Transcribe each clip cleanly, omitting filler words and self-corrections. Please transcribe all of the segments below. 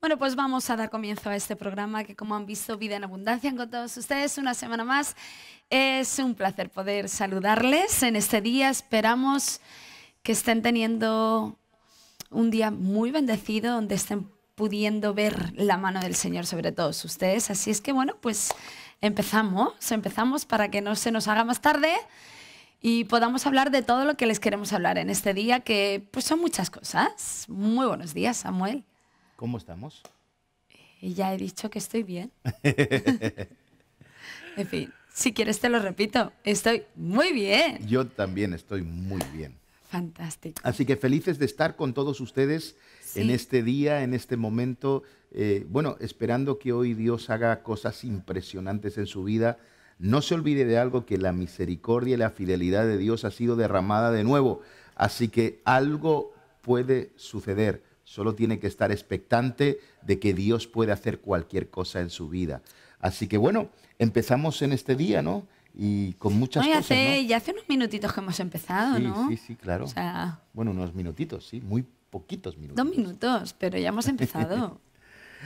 Bueno, pues vamos a dar comienzo a este programa que, como han visto, Vida en Abundancia con todos ustedes una semana más. Es un placer poder saludarles en este día. Esperamos que estén teniendo un día muy bendecido, donde estén pudiendo ver la mano del Señor sobre todos ustedes. Así es que, bueno, pues empezamos para que no se nos haga más tarde y podamos hablar de todo lo que les queremos hablar en este día, que pues son muchas cosas. Muy buenos días, Samuel. ¿Cómo estamos? Ya he dicho que estoy bien. En fin, si quieres te lo repito, estoy muy bien. Yo también estoy muy bien. Fantástico. Así que felices de estar con todos ustedes en este día, en este momento. Bueno, esperando que hoy Dios haga cosas impresionantes en su vida. No se olvide de algo, que la misericordia y la fidelidad de Dios ha sido derramada de nuevo. Así que algo puede suceder. Solo tiene que estar expectante de que Dios puede hacer cualquier cosa en su vida. Así que bueno, empezamos en este día, ¿no? Y con muchas cosas, ¿no? Ya hace unos minutitos que hemos empezado, sí, ¿no? Sí, claro. O sea, bueno, unos minutitos, sí, muy poquitos minutos. 2 minutos, pero ya hemos empezado.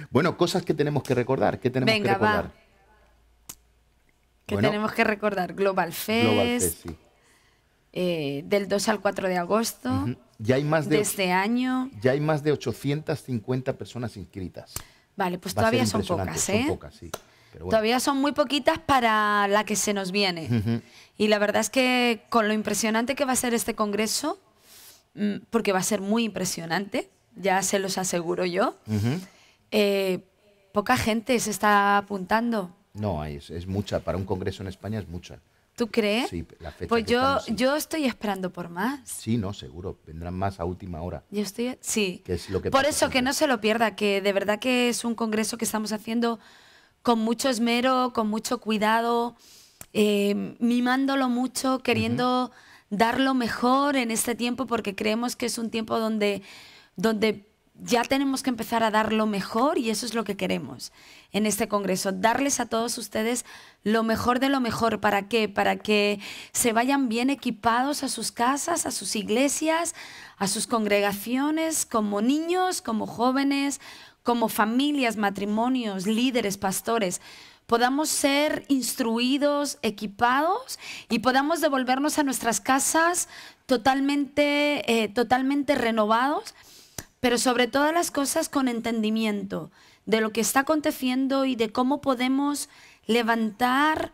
Bueno, cosas que tenemos que recordar. ¿Qué tenemos que recordar? Va. ¿Qué tenemos que recordar? Global Fest. Global Fest, sí. Del 2 al 4 de agosto Ya hay más de este año. Ya hay más de 850 personas inscritas. Vale, pues todavía son pocas, ¿eh? Son pocas, sí. Pero bueno. Todavía son muy poquitas para la que se nos viene. Y la verdad es que con lo impresionante que va a ser este congreso, porque va a ser muy impresionante, ya se los aseguro yo, poca gente se está apuntando. No, es mucha. Para un congreso en España es mucha. ¿Tú crees? Sí, la fecha pues que estamos, sí. yo estoy esperando por más. Sí, no, seguro. Vendrán más a última hora. Sí. Que es lo que por pasa eso, siempre. que no se lo pierda, que de verdad que es un congreso que estamos haciendo con mucho esmero, con mucho cuidado, mimándolo mucho, queriendo dar lo mejor en este tiempo, porque creemos que es un tiempo donde ya tenemos que empezar a dar lo mejor, y eso es lo que queremos en este congreso, darles a todos ustedes lo mejor de lo mejor. ¿Para qué? Para que se vayan bien equipados a sus casas, a sus iglesias, a sus congregaciones, como niños, como jóvenes, como familias, matrimonios, líderes, pastores, podamos ser instruidos, equipados, y podamos devolvernos a nuestras casas totalmente renovados, pero sobre todas las cosas con entendimiento de lo que está aconteciendo y de cómo podemos levantar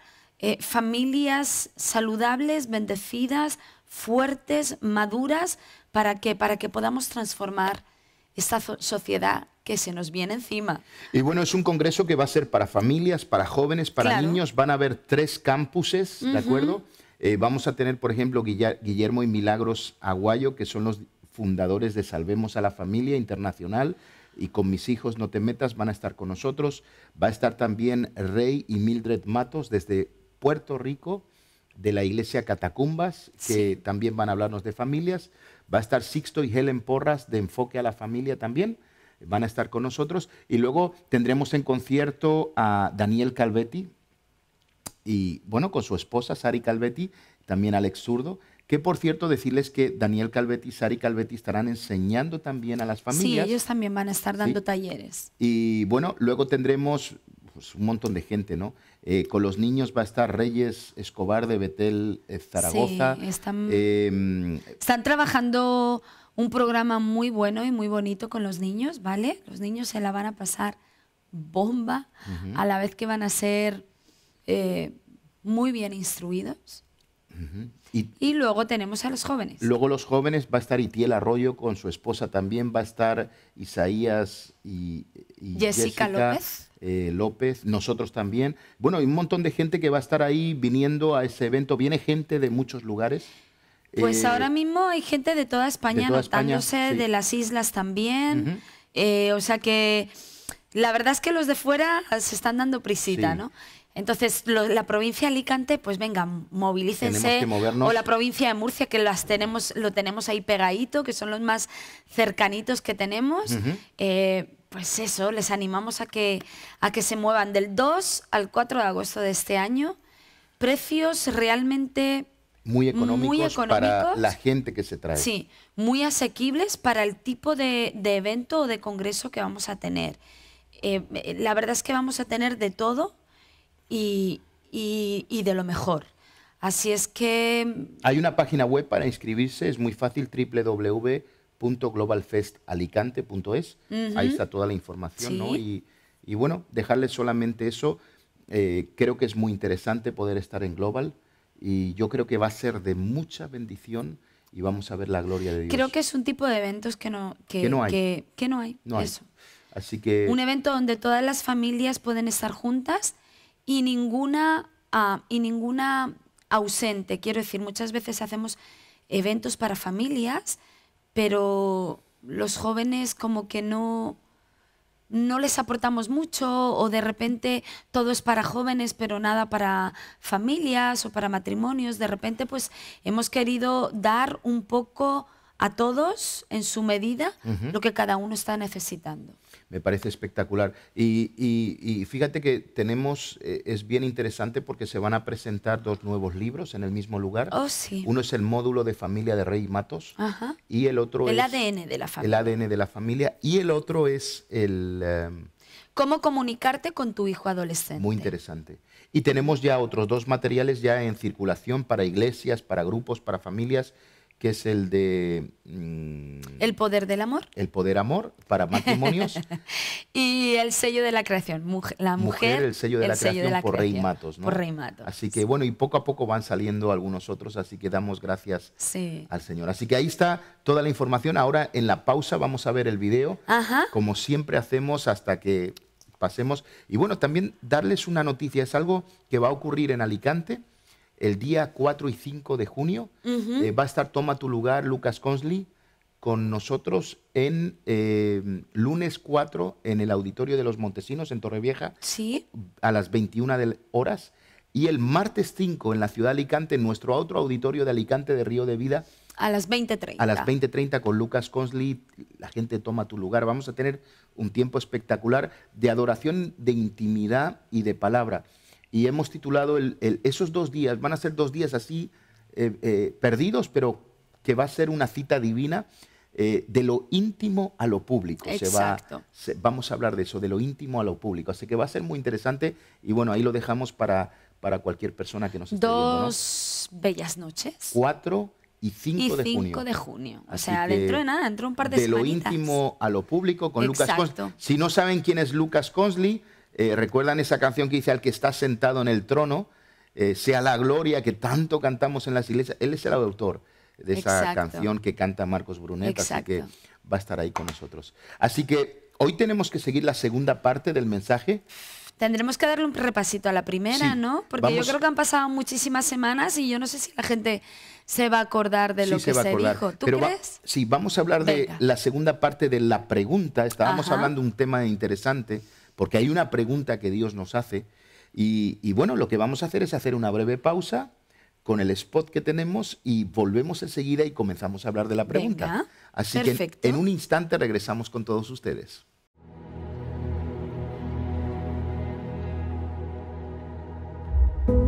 familias saludables, bendecidas, fuertes, maduras, para que podamos transformar esta sociedad que se nos viene encima. Y bueno, es un congreso que va a ser para familias, para jóvenes, para niños. Van a haber 3 campuses, ¿de acuerdo? Vamos a tener, por ejemplo, Guillermo y Milagros Aguayo, que son los fundadores de Salvemos a la Familia Internacional, y Con Mis Hijos No Te Metas van a estar con nosotros. Va a estar también Rey y Mildred Matos desde Puerto Rico, de la iglesia Catacumbas, que también van a hablarnos de familias. Va a estar Sixto y Helen Porras de Enfoque a la Familia también, van a estar con nosotros. Y luego tendremos en concierto a Daniel Calvetti y, bueno, con su esposa Sari Calvetti, también Alex Zurdo, que por cierto decirles que Daniel Calvetti y Sari Calvetti estarán enseñando también a las familias. Sí, ellos también van a estar dando talleres. Y bueno, luego tendremos pues un montón de gente, ¿no? Con los niños va a estar Reyes Escobar de Betel, Zaragoza. Sí, están trabajando un programa muy bueno y muy bonito con los niños, ¿vale? Los niños se la van a pasar bomba, a la vez que van a ser muy bien instruidos. Y luego tenemos a los jóvenes. Luego los jóvenes va a estar Itiel Arroyo con su esposa también, va a estar Isaías y Jessica López, nosotros también. Bueno, hay un montón de gente que va a estar ahí viniendo a ese evento. Viene gente de muchos lugares. Pues ahora mismo hay gente de toda España anotándose, de las islas también. O sea que la verdad es que los de fuera se están dando prisita, ¿no? Entonces, la provincia de Alicante, pues venga, movilícense. O la provincia de Murcia, que lo tenemos ahí pegadito, que son los más cercanitos que tenemos. Pues eso, les animamos a que se muevan del 2 al 4 de agosto de este año. Precios realmente muy económicos para la gente que se trae. Sí, muy asequibles para el tipo de evento o de congreso que vamos a tener. La verdad es que vamos a tener de todo y de lo mejor. Así es que... Hay una página web para inscribirse, es muy fácil, www.globalfestalicante.es. Ahí está toda la información, ¿no? Y bueno, dejarles solamente eso. Creo que es muy interesante poder estar en Global y yo creo que va a ser de mucha bendición y vamos a ver la gloria de Dios. Creo que es un tipo de eventos que no hay. No hay. Eso. Así que... Un evento donde todas las familias pueden estar juntas y ninguna ausente. Quiero decir, muchas veces hacemos eventos para familias, pero los jóvenes como que no les aportamos mucho, o de repente todo es para jóvenes pero nada para familias o para matrimonios. De repente pues hemos querido dar un poco a todos en su medida lo que cada uno está necesitando. Me parece espectacular. Y fíjate que tenemos, es bien interesante porque se van a presentar 2 nuevos libros en el mismo lugar. Oh, sí. Uno es el módulo de familia de Rey Matos. Ajá. Y el otro el es... ADN de la familia. El ADN de la familia. Y el otro es el... ¿Cómo comunicarte con tu hijo adolescente? Muy interesante. Y tenemos ya otros 2 materiales ya en circulación para iglesias, para grupos, para familias, que es el de... El poder del amor. El poder amor para matrimonios. Y el sello de la creación. La mujer, el sello de la creación por Rey Matos, ¿no? Por Rey Matos. Así que bueno, y poco a poco van saliendo algunos otros, así que damos gracias al Señor. Así que ahí está toda la información. Ahora en la pausa vamos a ver el video, como siempre hacemos hasta que pasemos. Y bueno, también darles una noticia. Es algo que va a ocurrir en Alicante el día 4 y 5 de junio. Va a estar Toma tu lugar, Lucas Consley, con nosotros en lunes 4 en el Auditorio de los Montesinos en Torrevieja, a las 21 horas. Y el martes 5 en la ciudad de Alicante, en nuestro otro auditorio de Alicante de Río de Vida. A las 20:30. A las 20:30 con Lucas Consley, la gente Toma tu lugar. Vamos a tener un tiempo espectacular de adoración, de intimidad y de palabra. Y hemos titulado esos 2 días, van a ser 2 días así perdidos, pero que va a ser una cita divina de lo íntimo a lo público. Exacto. Vamos a hablar de eso, de lo íntimo a lo público. Así que va a ser muy interesante y bueno, ahí lo dejamos para cualquier persona que nos esté viendo, ¿no? 2 bellas noches. 4 y 5 de junio. 5 de junio. O sea, dentro de nada, dentro de un par de semanitas. De lo íntimo a lo público con Lucas Consley. Si no saben quién es Lucas Consley, recuerdan esa canción que dice al que está sentado en el trono, sea la gloria que tanto cantamos en las iglesias. Él es el autor de esa canción que canta Marcos Brunet, así que va a estar ahí con nosotros. Así que hoy tenemos que seguir la segunda parte del mensaje. Tendremos que darle un repasito a la primera, ¿no? Porque yo creo que han pasado muchísimas semanas y yo no sé si la gente se va a acordar de lo que se dijo. ¿Tú crees? Sí, vamos a hablar de la segunda parte de la pregunta. Estábamos hablando de un tema interesante, porque hay una pregunta que Dios nos hace y bueno, lo que vamos a hacer es hacer una breve pausa con el spot que tenemos y volvemos enseguida y comenzamos a hablar de la pregunta. Venga, así perfecto. Que en un instante regresamos con todos ustedes.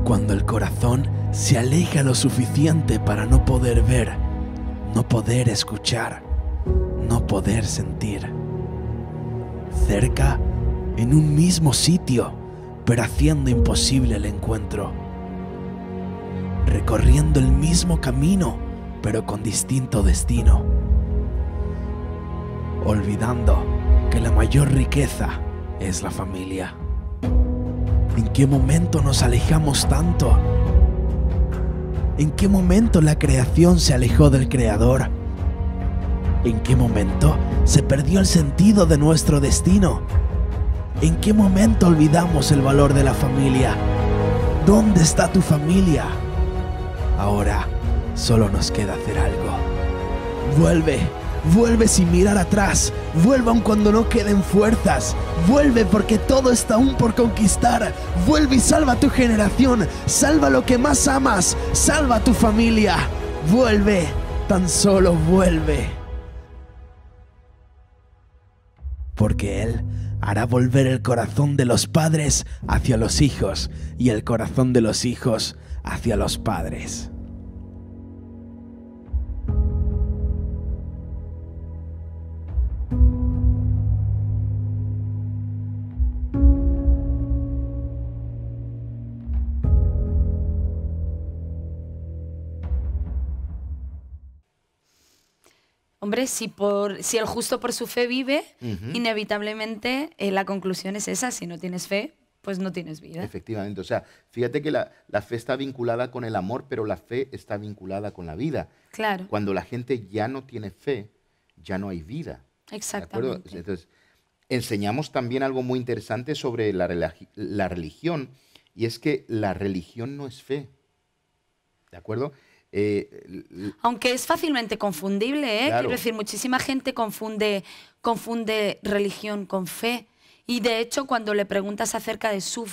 Cuando el corazón se aleja lo suficiente para no poder ver, no poder escuchar, no poder sentir. Cerca, en un mismo sitio, pero haciendo imposible el encuentro. Recorriendo el mismo camino, pero con distinto destino. Olvidando que la mayor riqueza es la familia. ¿En qué momento nos alejamos tanto? ¿En qué momento la creación se alejó del Creador? ¿En qué momento se perdió el sentido de nuestro destino? ¿En qué momento olvidamos el valor de la familia? ¿Dónde está tu familia? Ahora solo nos queda hacer algo. Vuelve sin mirar atrás. Vuelve aun cuando no queden fuerzas. Vuelve porque todo está aún por conquistar. Vuelve y salva a tu generación. Salva lo que más amas. Salva a tu familia. Vuelve, tan solo vuelve. Porque Él hará volver el corazón de los padres hacia los hijos y el corazón de los hijos hacia los padres. Hombre, si el justo por su fe vive, inevitablemente la conclusión es esa. Si no tienes fe, pues no tienes vida. Efectivamente. O sea, fíjate que la fe está vinculada con el amor, pero la fe está vinculada con la vida. Claro. Cuando la gente ya no tiene fe, ya no hay vida. Exactamente. Entonces, enseñamos también algo muy interesante sobre la religión, y es que la religión no es fe. ¿De acuerdo? Aunque es fácilmente confundible, ¿eh? Claro. Quiero decir, muchísima gente confunde religión con fe. Y de hecho, cuando le preguntas acerca de su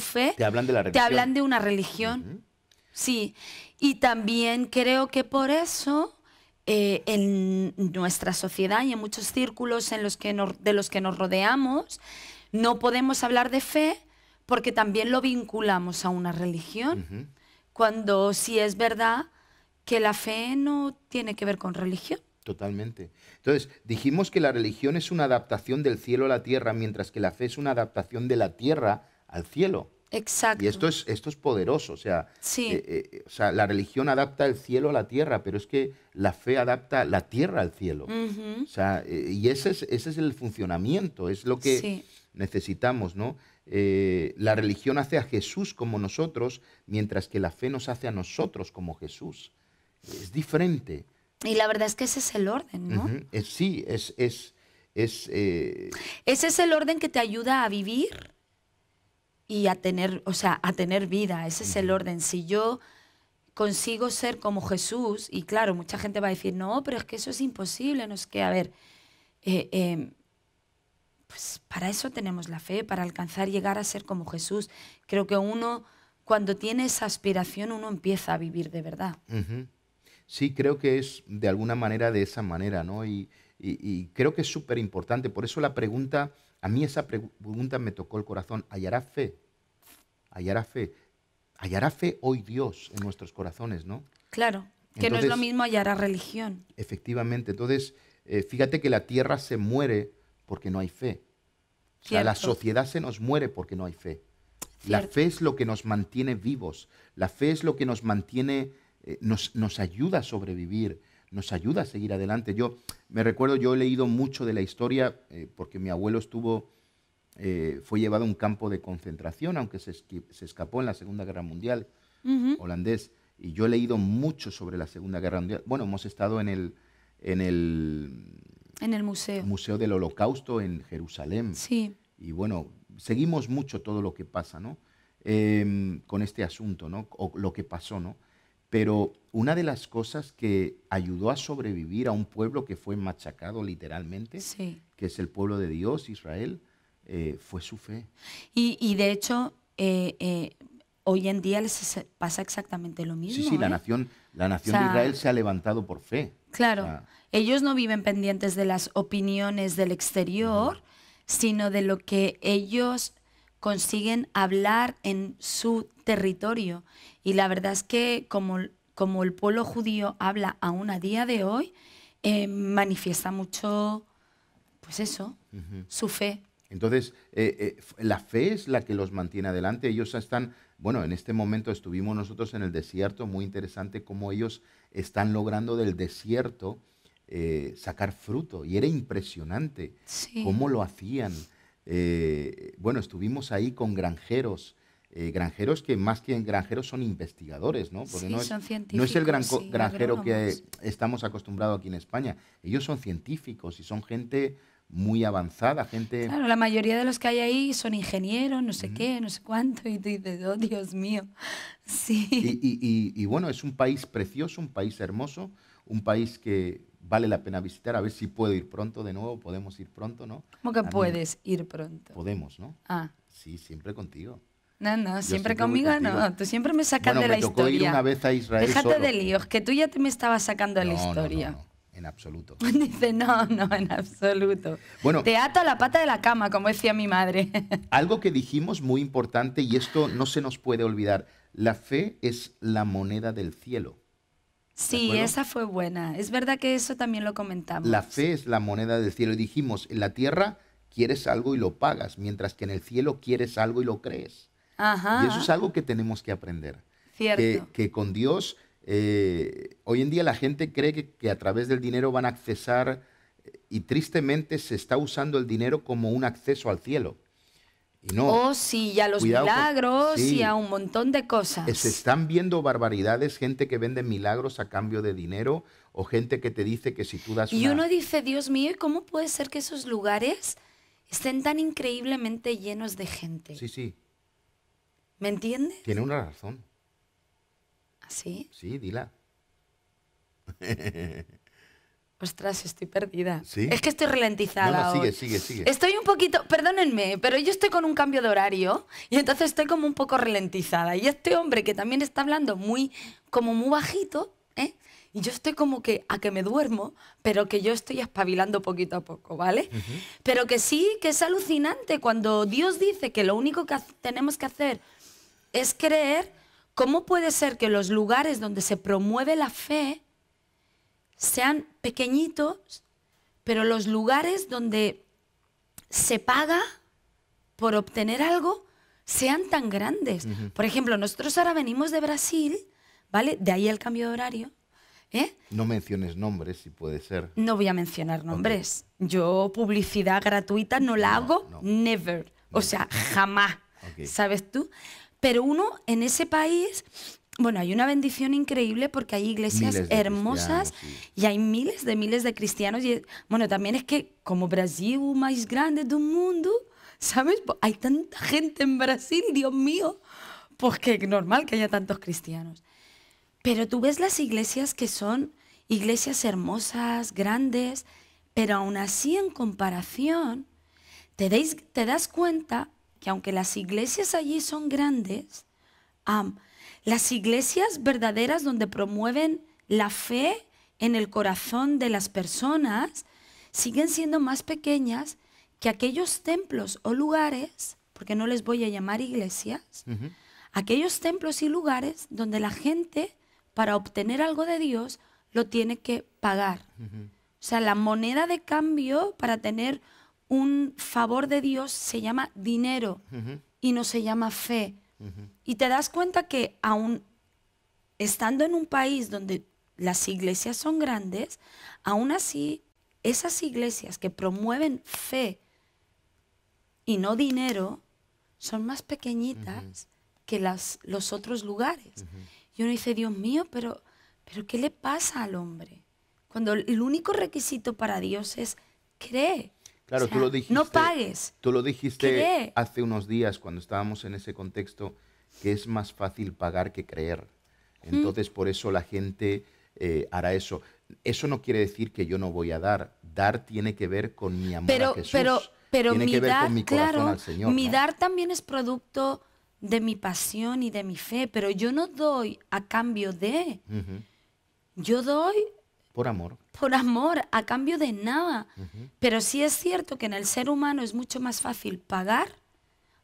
fe, te hablan de la religión. Te hablan de una religión. Sí. Y también creo que por eso en nuestra sociedad y en muchos círculos de los que nos rodeamos, no podemos hablar de fe porque también lo vinculamos a una religión. Cuando sí es verdad que la fe no tiene que ver con religión. Totalmente. Entonces, dijimos que la religión es una adaptación del cielo a la tierra, mientras que la fe es una adaptación de la tierra al cielo. Exacto. Y esto es poderoso. O sea, sí. O sea, la religión adapta el cielo a la tierra, pero es que la fe adapta la tierra al cielo. O sea, y ese es el funcionamiento, es lo que necesitamos, ¿no? La religión hace a Jesús como nosotros, mientras que la fe nos hace a nosotros como Jesús. Es diferente. Y la verdad es que ese es el orden, ¿no? Sí, ese es el orden que te ayuda a vivir y a tener, a tener vida. Ese es el orden. Si yo consigo ser como Jesús, y claro, mucha gente va a decir, no, pero es que eso es imposible, no es que, a ver, pues para eso tenemos la fe, para alcanzar, llegar a ser como Jesús. Creo que uno, cuando tiene esa aspiración, uno empieza a vivir de verdad. Sí, creo que es de alguna manera de esa manera, ¿no? Y creo que es súper importante. Por eso la pregunta, a mí esa pregunta me tocó el corazón. ¿Hallará fe? ¿Hallará fe? ¿Hallará fe hoy Dios en nuestros corazones, no? Claro, que entonces, no es lo mismo hallará religión. Efectivamente. Entonces, fíjate que la tierra se muere porque no hay fe. O sea, la sociedad se nos muere porque no hay fe. Cierto. La fe es lo que nos mantiene vivos. La fe es lo que nos mantiene, nos ayuda a sobrevivir, nos ayuda a seguir adelante. Yo me recuerdo, yo he leído mucho de la historia porque mi abuelo fue llevado a un campo de concentración, aunque se escapó en la Segunda Guerra Mundial, holandés. Y yo he leído mucho sobre la Segunda Guerra Mundial. Bueno, hemos estado en el Museo del Holocausto en Jerusalén. Sí. Y bueno, seguimos mucho todo lo que pasa, ¿no? Con este asunto, ¿no? O lo que pasó, ¿no? Pero una de las cosas que ayudó a sobrevivir a un pueblo que fue machacado literalmente, que es el pueblo de Dios, Israel, fue su fe. Y de hecho, hoy en día les pasa exactamente lo mismo. Sí, la nación de Israel se ha levantado por fe. Claro, ellos no viven pendientes de las opiniones del exterior, sino de lo que ellos consiguen hablar en su territorio. Y la verdad es que como el pueblo judío habla aún a día de hoy, manifiesta mucho, pues eso, su fe. Entonces, la fe es la que los mantiene adelante. Ellos están, bueno, en este momento estuvimos nosotros en el desierto, muy interesante cómo ellos están logrando del desierto sacar fruto. Y era impresionante cómo lo hacían. Bueno, estuvimos ahí con granjeros, granjeros que más que granjeros son investigadores, ¿no? Porque no es el granjero que estamos acostumbrados aquí en España. Ellos son científicos y son gente muy avanzada, gente... Claro, la mayoría de los que hay ahí son ingenieros, no sé qué, no sé cuánto, y tú dices, oh, Dios mío, sí. Y bueno, es un país precioso, un país hermoso, un país que vale la pena visitar, a ver si puedo ir pronto de nuevo, podemos ir pronto, ¿no? ¿Cómo que puedes ir pronto? Podemos, ¿no? Ah. Sí, siempre contigo. No, siempre conmigo no, tú siempre me sacas de la historia. Bueno, me tocó ir una vez a Israel Déjate solo. de líos, que tú ya me estabas sacando de la historia. No. En absoluto. Dice, no, en absoluto. Bueno, te ato a la pata de la cama, como decía mi madre. Algo que dijimos muy importante, y esto no se nos puede olvidar, la fe es la moneda del cielo. Sí, esa fue buena. Es verdad que eso también lo comentamos. La fe es la moneda del cielo. Y dijimos, en la tierra quieres algo y lo pagas, mientras que en el cielo quieres algo y lo crees. Ajá. Y eso es algo que tenemos que aprender. Cierto. Que con Dios Hoy en día la gente cree que a través del dinero van a accesar y tristemente se está usando el dinero como un acceso al cielo. Y no. Oh, sí, y a los Cuidado milagros sí. y a un montón de cosas. Se están viendo barbaridades, gente que vende milagros a cambio de dinero o gente que te dice que si tú das Y una... uno dice, Dios mío, ¿y cómo puede ser que esos lugares estén tan increíblemente llenos de gente? Sí, sí, ¿Me entiendes? tiene una razón. ¿Así? Sí, dila. Ostras, estoy perdida. ¿Sí? Es que estoy ralentizada No, hoy. sigue. Estoy un poquito, perdónenme, pero yo estoy con un cambio de horario y entonces estoy como un poco ralentizada. Y este hombre que también está hablando como muy bajito, ¿eh? Y yo estoy como que a que me duermo, pero que yo estoy espabilando poquito a poco, ¿vale? Pero que sí, que es alucinante cuando Dios dice que lo único que tenemos que hacer es creer. ¿Cómo puede ser que los lugares donde se promueve la fe sean pequeñitos, pero los lugares donde se paga por obtener algo sean tan grandes? Por ejemplo, nosotros ahora venimos de Brasil, ¿vale? De ahí el cambio de horario. No menciones nombres, si puede ser. No voy a mencionar nombres. Yo publicidad gratuita no la hago, never. O sea, jamás. ¿Sabes tú? Pero uno en ese país, bueno, hay una bendición increíble porque hay iglesias hermosas y hay miles de cristianos. Y, bueno, también es que como Brasil más grande del mundo, ¿sabes? Hay tanta gente en Brasil, Dios mío, pues que es normal que haya tantos cristianos. Pero tú ves las iglesias que son iglesias hermosas, grandes, pero aún así en comparación te das cuenta que aunque las iglesias allí son grandes, las iglesias verdaderas donde promueven la fe en el corazón de las personas siguen siendo más pequeñas que aquellos templos o lugares, porque no les voy a llamar iglesias, aquellos templos y lugares donde la gente para obtener algo de Dios lo tiene que pagar. O sea, la moneda de cambio para tener un favor de Dios se llama dinero y no se llama fe. Y te das cuenta que aún estando en un país donde las iglesias son grandes, aún así esas iglesias que promueven fe y no dinero son más pequeñitas que los otros lugares. Y uno dice, Dios mío, pero ¿qué le pasa al hombre? Cuando el único requisito para Dios es cree. Claro, o sea, tú lo dijiste. No pagues. Tú lo dijiste cree. hace unos días cuando estábamos en ese contexto, que es más fácil pagar que creer. Entonces, por eso la gente hará eso. Eso no quiere decir que yo no voy a dar. Dar tiene que ver con mi amor a Jesús. Pero tiene que ver con mi corazón al Señor. Mi dar también es producto de mi pasión y de mi fe, pero yo no doy a cambio de. Yo doy por amor. Por amor, a cambio de nada. Pero sí es cierto que en el ser humano es mucho más fácil pagar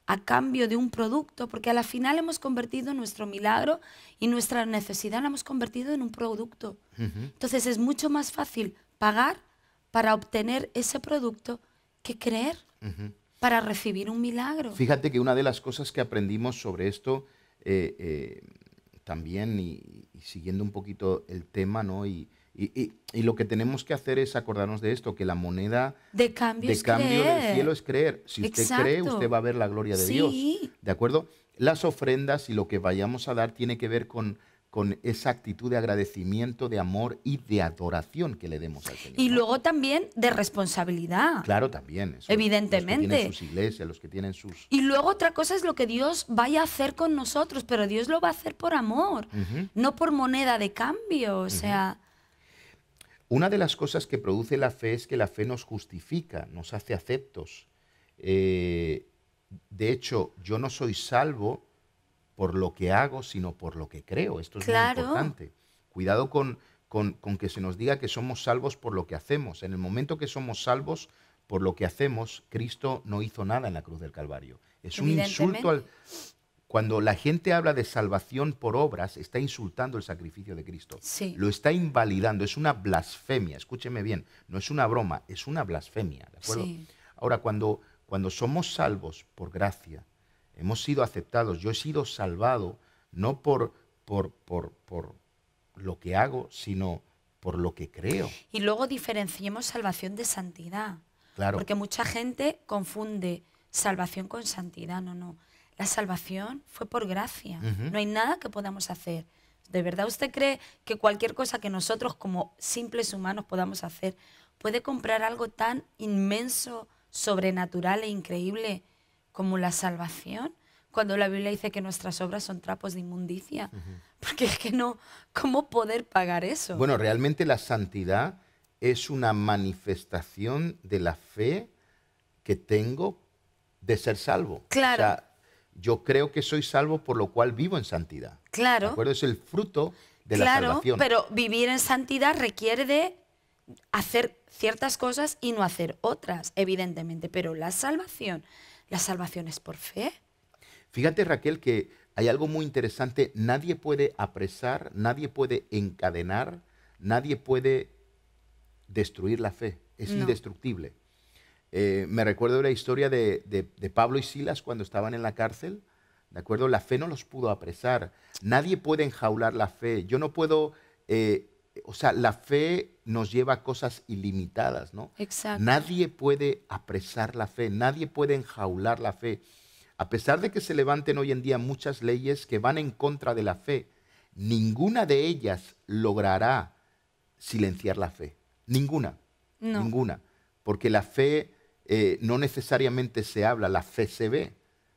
a cambio de un producto, porque a la final hemos convertido nuestro milagro y nuestra necesidad la hemos convertido en un producto. Entonces es mucho más fácil pagar para obtener ese producto que creer para recibir un milagro. Fíjate que una de las cosas que aprendimos sobre esto también, y siguiendo un poquito el tema, ¿no? Y lo que tenemos que hacer es acordarnos de esto, que la moneda de cambio del cielo es creer. Si usted cree, usted va a ver la gloria de Dios. ¿De acuerdo? Las ofrendas y lo que vayamos a dar tiene que ver con esa actitud de agradecimiento, de amor y de adoración que le demos al Señor. Y luego también de responsabilidad. Claro, también. Eso, evidentemente. Los que tienen sus iglesias, los que tienen sus... Y luego otra cosa es lo que Dios vaya a hacer con nosotros, pero Dios lo va a hacer por amor, no por moneda de cambio, o sea... Una de las cosas que produce la fe es que la fe nos justifica, nos hace aceptos. De hecho, yo no soy salvo por lo que hago, sino por lo que creo. Esto es muy importante. Cuidado con que se nos diga que somos salvos por lo que hacemos. En el momento que somos salvos por lo que hacemos, Cristo no hizo nada en la cruz del Calvario. Es un insulto al... Cuando la gente habla de salvación por obras, está insultando el sacrificio de Cristo. Sí. Lo está invalidando, es una blasfemia. Escúcheme bien, no es una broma, es una blasfemia. ¿De acuerdo? Sí. Ahora, cuando somos salvos por gracia, hemos sido aceptados, yo he sido salvado no por lo que hago, sino por lo que creo. Y luego diferenciemos salvación de santidad. Claro. Porque mucha gente confunde salvación con santidad. No, no. La salvación fue por gracia. No hay nada que podamos hacer. ¿De verdad usted cree que cualquier cosa que nosotros como simples humanos podamos hacer puede comprar algo tan inmenso, sobrenatural e increíble como la salvación? Cuando la Biblia dice que nuestras obras son trapos de inmundicia. Porque es que no, ¿cómo poder pagar eso? Bueno, realmente la santidad es una manifestación de la fe que tengo de ser salvo. Claro. O sea, yo creo que soy salvo, por lo cual vivo en santidad. Claro. ¿De acuerdo? Es el fruto de la salvación. Pero vivir en santidad requiere de hacer ciertas cosas y no hacer otras, evidentemente. Pero la salvación es por fe. Fíjate, Raquel, que hay algo muy interesante. Nadie puede apresar, nadie puede encadenar, nadie puede destruir la fe. Es indestructible. Me recuerdo de la historia de Pablo y Silas cuando estaban en la cárcel. ¿De acuerdo? La fe no los pudo apresar. Nadie puede enjaular la fe. Yo no puedo... o sea, la fe nos lleva a cosas ilimitadas, ¿no? Exacto. Nadie puede apresar la fe. Nadie puede enjaular la fe. A pesar de que se levanten hoy en día muchas leyes que van en contra de la fe, ninguna de ellas logrará silenciar la fe. Ninguna. No. Ninguna. Porque la fe no necesariamente se habla, la fe se ve.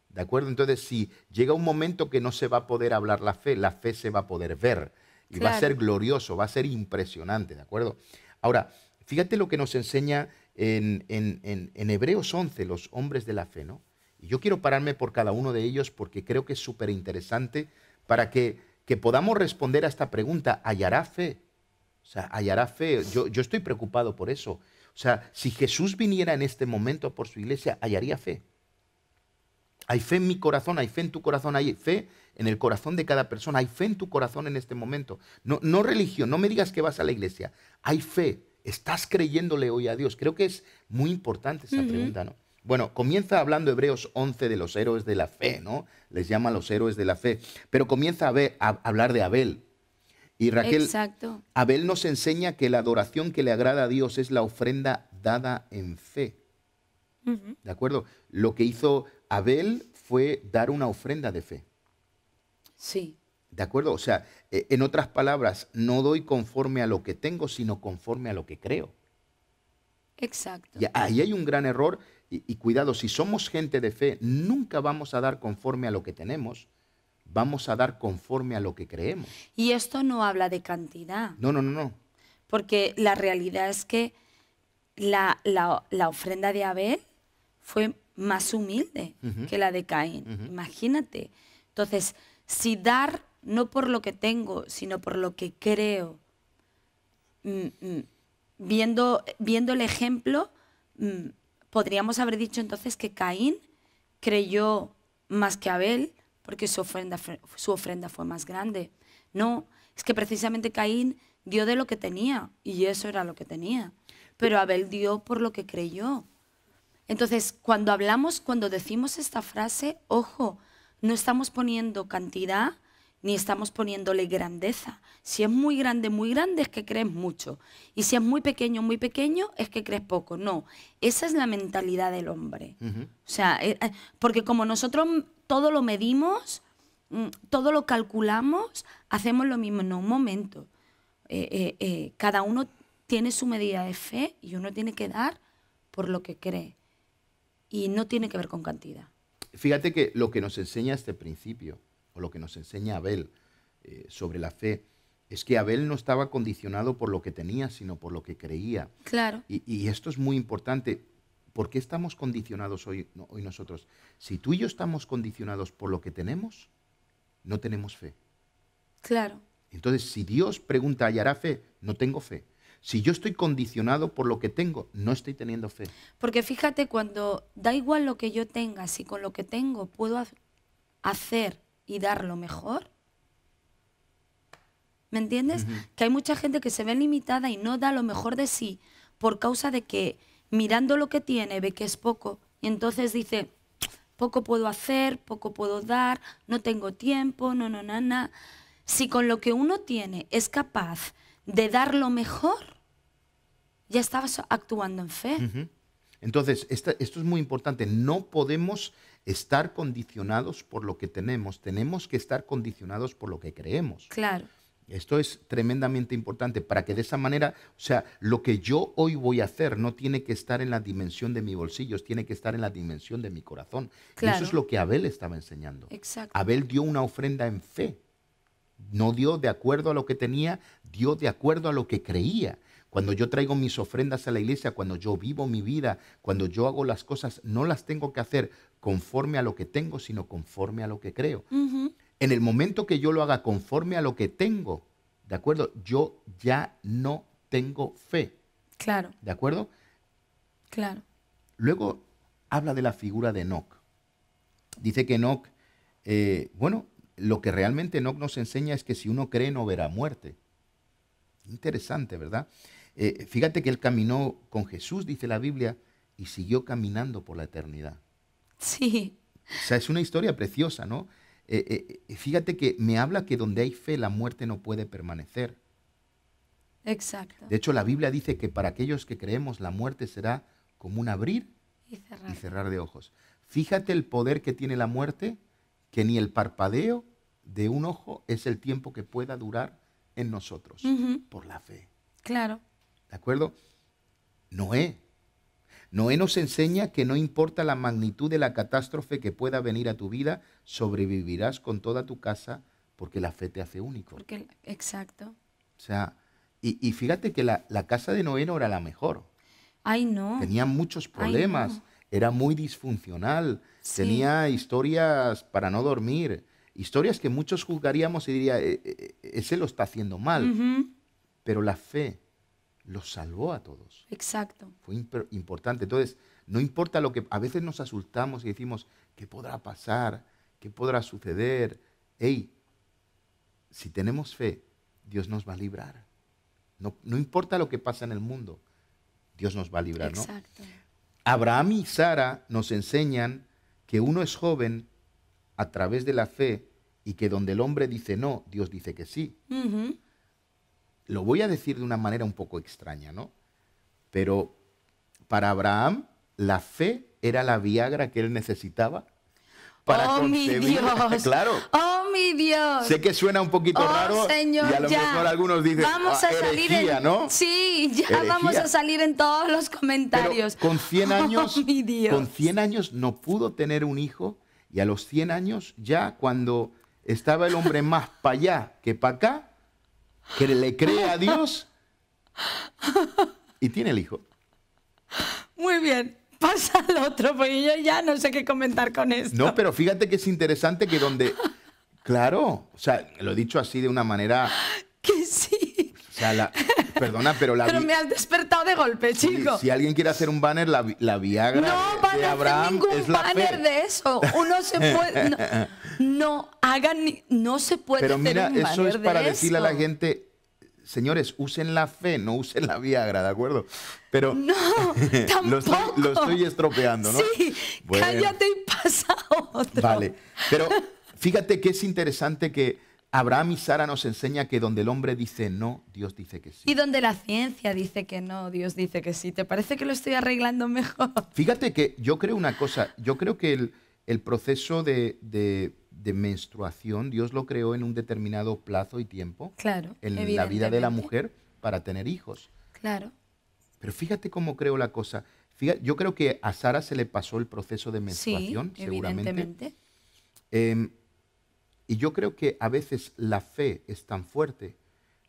¿De acuerdo? Entonces, si llega un momento que no se va a poder hablar la fe se va a poder ver. Y Claro. va a ser glorioso, va a ser impresionante. ¿De acuerdo? Ahora, fíjate lo que nos enseña en Hebreos 11, los hombres de la fe, ¿no? Y yo quiero pararme por cada uno de ellos porque creo que es súper interesante para que podamos responder a esta pregunta. ¿Hallará fe? O sea, hallará fe. Yo estoy preocupado por eso. O sea, si Jesús viniera en este momento por su iglesia, hallaría fe. Hay fe en mi corazón, hay fe en tu corazón, hay fe en el corazón de cada persona, hay fe en tu corazón en este momento. No religión, no me digas que vas a la iglesia. Hay fe. ¿Estás creyéndole hoy a Dios? Creo que es muy importante esa pregunta, ¿no? Bueno, comienza hablando Hebreos 11 de los héroes de la fe, ¿no? Les llaman los héroes de la fe. Pero comienza a hablar de Abel. Y Raquel, Exacto. Abel nos enseña que la adoración que le agrada a Dios es la ofrenda dada en fe. ¿De acuerdo? Lo que hizo Abel fue dar una ofrenda de fe. Sí. ¿De acuerdo? O sea, en otras palabras, no doy conforme a lo que tengo, sino conforme a lo que creo. Exacto. Y ahí hay un gran error. Y cuidado, si somos gente de fe, nunca vamos a dar conforme a lo que tenemos, vamos a dar conforme a lo que creemos. Y esto no habla de cantidad. No. Porque la realidad es que la ofrenda de Abel fue más humilde que la de Caín. Imagínate. Entonces, si dar no por lo que tengo, sino por lo que creo, viendo el ejemplo, podríamos haber dicho entonces que Caín creyó más que Abel porque su ofrenda fue más grande. No, es que precisamente Caín dio de lo que tenía y eso era lo que tenía. Pero Abel dio por lo que creyó. Entonces, cuando decimos esta frase, ojo, no estamos poniendo cantidad ni estamos poniéndole grandeza. Si es muy grande es que crees mucho. Y si es muy pequeño, es que crees poco. No, esa es la mentalidad del hombre. O sea, porque como nosotros todo lo medimos, todo lo calculamos, hacemos lo mismo. No, un momento. Cada uno tiene su medida de fe y uno tiene que dar por lo que cree. Y no tiene que ver con cantidad. Fíjate que lo que nos enseña este principio, o lo que nos enseña Abel sobre la fe, es que Abel no estaba condicionado por lo que tenía, sino por lo que creía. Claro. Y esto es muy importante. ¿Por qué estamos condicionados hoy nosotros? Si tú y yo estamos condicionados por lo que tenemos, no tenemos fe. Claro. Entonces, si Dios pregunta, ¿hallará fe? No tengo fe. Si yo estoy condicionado por lo que tengo, no estoy teniendo fe. Porque fíjate, cuando da igual lo que yo tenga, si con lo que tengo puedo hacer y dar lo mejor, ¿me entiendes? Que hay mucha gente que se ve limitada y no da lo mejor de sí por causa de que mirando lo que tiene ve que es poco y entonces dice, poco puedo hacer, poco puedo dar, no tengo tiempo, no. Si con lo que uno tiene es capaz de dar lo mejor, ya estabas actuando en fe. Ujú. Entonces, esto es muy importante. No podemos estar condicionados por lo que tenemos que estar condicionados por lo que creemos. Claro. Esto es tremendamente importante para que de esa manera, o sea, lo que yo hoy voy a hacer no tiene que estar en la dimensión de mis bolsillos, tiene que estar en la dimensión de mi corazón. Claro. Y eso es lo que Abel estaba enseñando. Exacto. Abel dio una ofrenda en fe. No dio de acuerdo a lo que tenía, dio de acuerdo a lo que creía. Cuando yo traigo mis ofrendas a la iglesia, cuando yo vivo mi vida, cuando yo hago las cosas, no las tengo que hacer conforme a lo que tengo, sino conforme a lo que creo. En el momento que yo lo haga conforme a lo que tengo, ¿de acuerdo? Yo ya no tengo fe. Claro. ¿De acuerdo? Claro. Luego habla de la figura de Enoc. Dice que Enoc, bueno, lo que realmente Enoc nos enseña es que si uno cree no verá muerte. Interesante, ¿verdad? Fíjate que él caminó con Jesús, dice la Biblia, y siguió caminando por la eternidad. Sí. O sea, es una historia preciosa, ¿no? Fíjate que me habla que donde hay fe la muerte no puede permanecer. Exacto. De hecho, la Biblia dice que para aquellos que creemos la muerte será como un abrir Y cerrar. y cerrar de ojos. Fíjate el poder que tiene la muerte, que ni el parpadeo de un ojo es el tiempo que pueda durar en nosotros, por la fe. Claro. ¿De acuerdo? Noé nos enseña que no importa la magnitud de la catástrofe que pueda venir a tu vida, sobrevivirás con toda tu casa porque la fe te hace único. Exacto. O sea, y fíjate que la casa de Noé no era la mejor. Ay, no. Tenía muchos problemas, no. Era muy disfuncional, Sí. tenía historias para no dormir, historias que muchos juzgaríamos y diría, ese lo está haciendo mal, pero la fe los salvó a todos. Exacto. Fue importante. Entonces, no importa lo que... A veces nos asustamos y decimos, ¿qué podrá pasar? ¿Qué podrá suceder? Hey, si tenemos fe, Dios nos va a librar. No importa lo que pasa en el mundo, Dios nos va a librar, ¿no? Exacto. Abraham y Sara nos enseñan que uno es joven a través de la fe y que donde el hombre dice no, Dios dice que sí. Lo voy a decir de una manera un poco extraña, ¿no? Pero para Abraham la fe era la Viagra que él necesitaba para concebir. Mi Dios. Claro. ¡Oh, mi Dios! Sé que suena un poquito raro, Señor, y a lo mejor algunos dicen, vamos a salir herejía, ¿no? Sí, ya Herejía. vamos a salir en todos los comentarios. Pero con 100 años, mi Dios. con 100 años no pudo tener un hijo y a los 100 años ya cuando estaba el hombre más para allá que para acá, que le cree a Dios y tiene el hijo. Muy bien. Pasa al otro, porque yo ya no sé qué comentar con esto. No, pero fíjate que es interesante que donde... Claro, o sea, lo he dicho así de una manera... Que sí. O sea, perdona, pero la... Pero me has despertado de golpe, chico. Si alguien quiere hacer un banner, la Viagra No van de a Abraham hacer es ningún la banner fe. de eso. Uno se puede... No se puede Pero hacer mira, un eso banner es para de decirle a la eso. gente, señores, usen la fe, no usen la Viagra, ¿de acuerdo? Pero No, tampoco. lo estoy estropeando, ¿no? Sí, Bueno. cállate y pasa otro. Vale, pero fíjate que es interesante que Abraham y Sara nos enseña que donde el hombre dice no, Dios dice que sí. Y donde la ciencia dice que no, Dios dice que sí. ¿Te parece que lo estoy arreglando mejor? Fíjate que yo creo una cosa, yo creo que el proceso de menstruación, Dios lo creó en un determinado plazo y tiempo Claro, en la vida de la evidentemente. mujer para tener hijos. Claro. Pero fíjate cómo creo la cosa. Yo creo que a Sara se le pasó el proceso de menstruación, Sí, seguramente. evidentemente. Y yo creo que a veces la fe es tan fuerte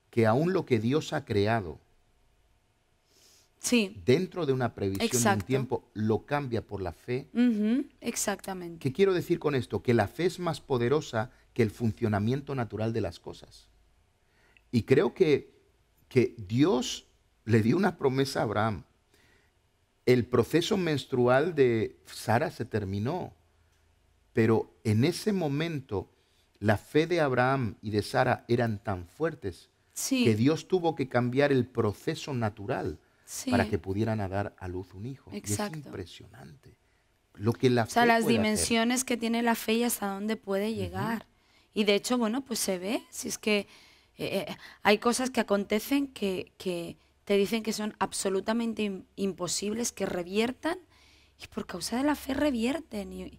que aún lo que Dios ha creado Sí, dentro de una previsión de un Exacto. tiempo lo cambia por la fe. exactamente. ¿Qué quiero decir con esto? Que la fe es más poderosa que el funcionamiento natural de las cosas. Y creo que Dios le dio una promesa a Abraham. El proceso menstrual de Sara se terminó, pero en ese momento la fe de Abraham y de Sara eran tan fuertes Sí, que Dios tuvo que cambiar el proceso natural sí. para que pudieran dar a luz un hijo. Exacto. Y es impresionante lo que la O sea, fe las puede hacer. dimensiones que tiene la fe y hasta dónde puede llegar. Y de hecho, bueno, pues se ve, si es que hay cosas que acontecen que te dicen que son absolutamente imposibles, que reviertan, y por causa de la fe revierten. Y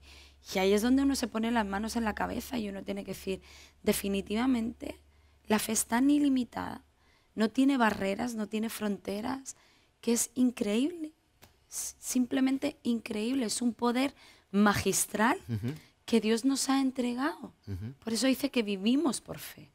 ahí es donde uno se pone las manos en la cabeza y uno tiene que decir, definitivamente, la fe es tan ilimitada, no tiene barreras, no tiene fronteras, que es increíble, simplemente increíble, es un poder magistral que Dios nos ha entregado. Por eso dice que vivimos por fe.